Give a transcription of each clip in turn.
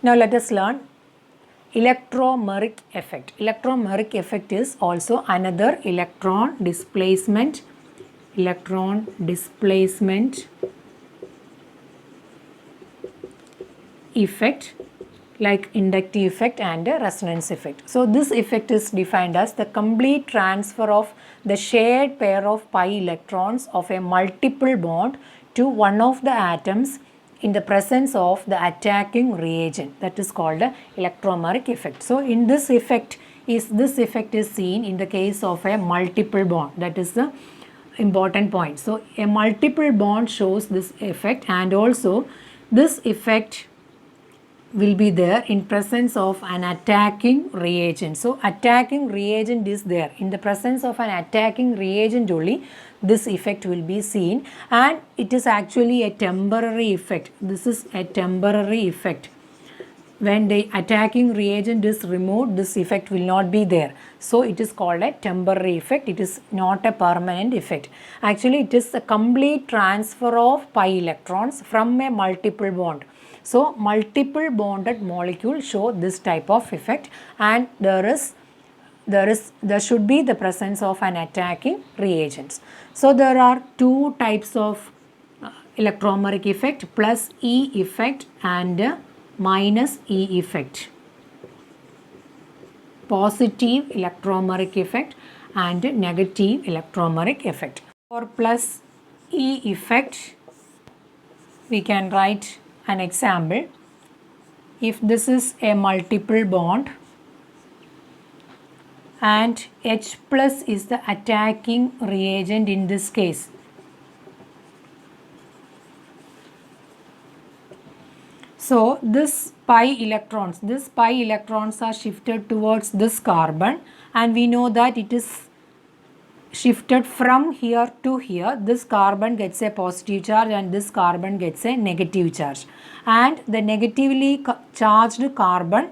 Now let us learn electromeric effect. Electromeric effect is also another electron displacement effect like inductive effect and resonance effect. So this effect is defined as the complete transfer of the shared pair of pi electrons of a multiple bond to one of the atoms in the presence of the attacking reagent. That is called the electromeric effect. So in this effect is seen in the case of a multiple bond. That is the important point. So a multiple bond shows this effect, and also this effect will be there in presence of an attacking reagent. So attacking reagent is there. In the presence of an attacking reagent only this effect will be seen, and it is actually a temporary effect. This is a temporary effect. When the attacking reagent is removed, this effect will not be there. So it is called a temporary effect. It is not a permanent effect. Actually, it is a complete transfer of pi electrons from a multiple bond. So multiple bonded molecules show this type of effect, and there should be the presence of an attacking reagent. So there are two types of electromeric effect, plus E effect and minus E effect. Positive electromeric effect and negative electromeric effect. For plus E effect, we can write an example. If this is a multiple bond and H plus is the attacking reagent in this case, so this pi electrons are shifted towards this carbon, and we know that it is shifted from here to here. This carbon gets a positive charge and this carbon gets a negative charge, and the negatively charged carbon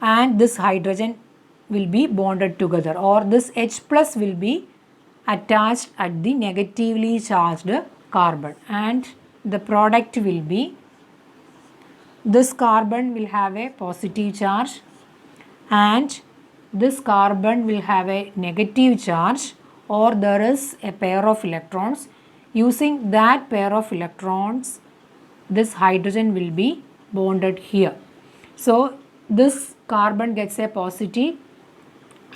and this hydrogen will be bonded together, or this H plus will be attached at the negatively charged carbon, and the product will be this carbon will have a positive charge and this carbon will have a negative charge, or there is a pair of electrons. Using that pair of electrons, this hydrogen will be bonded here. So this carbon gets a positive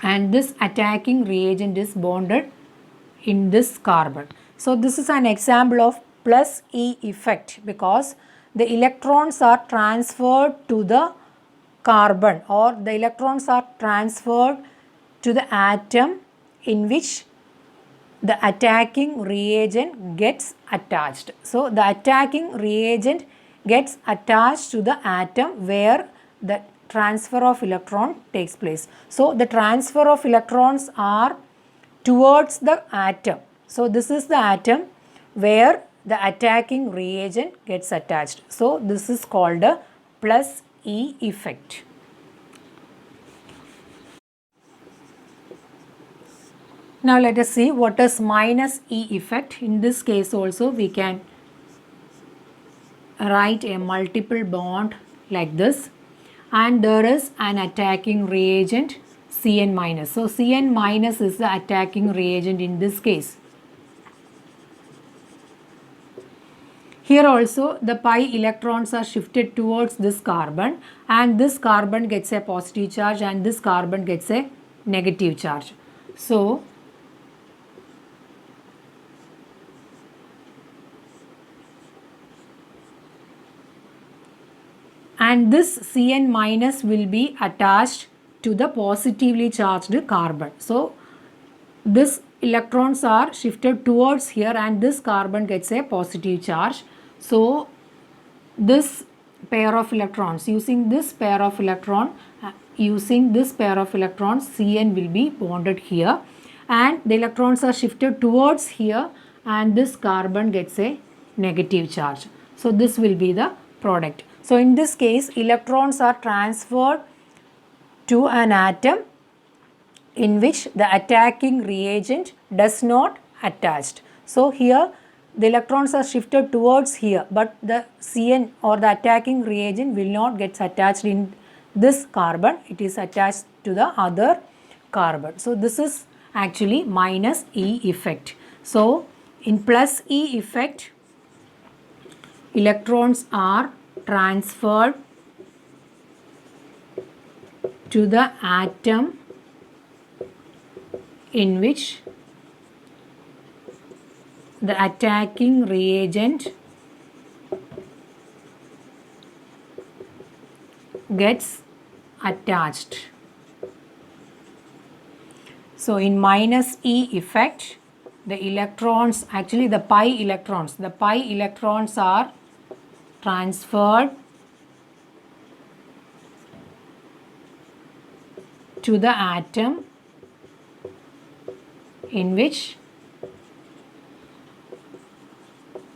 and this attacking reagent is bonded in this carbon. So this is an example of plus E effect, because the electrons are transferred to the carbon, or the electrons are transferred to the atom in which the attacking reagent gets attached. So the attacking reagent gets attached to the atom where the transfer of electron takes place. So the transfer of electrons are towards the atom. So this is the atom where the attacking reagent gets attached. So this is called a plus E effect. Now let us see what is minus E effect. In this case also we can write a multiple bond like this, and there is an attacking reagent Cn minus. So Cn minus is the attacking reagent in this case. Here also the pi electrons are shifted towards this carbon, and this carbon gets a positive charge and this carbon gets a negative charge. So and this Cn minus will be attached to the positively charged carbon. So this electrons are shifted towards here and this carbon gets a positive charge. So this pair of electrons, using this pair of electrons, Cn will be bonded here, and the electrons are shifted towards here and this carbon gets a negative charge. So this will be the product. So in this case, electrons are transferred to an atom in which the attacking reagent does not attached. So here the electrons are shifted towards here, but the CN or the attacking reagent will not get attached in this carbon, it is attached to the other carbon. So this is actually minus E effect. So in plus E effect, electrons are transferred to the atom in which the attacking reagent gets attached. So in minus E effect, the electrons, actually the pi electrons are transferred to the atom in which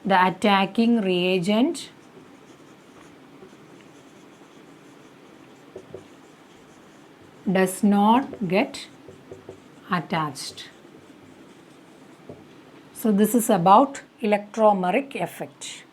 the attacking reagent does not get attached. So this is about electromeric effect.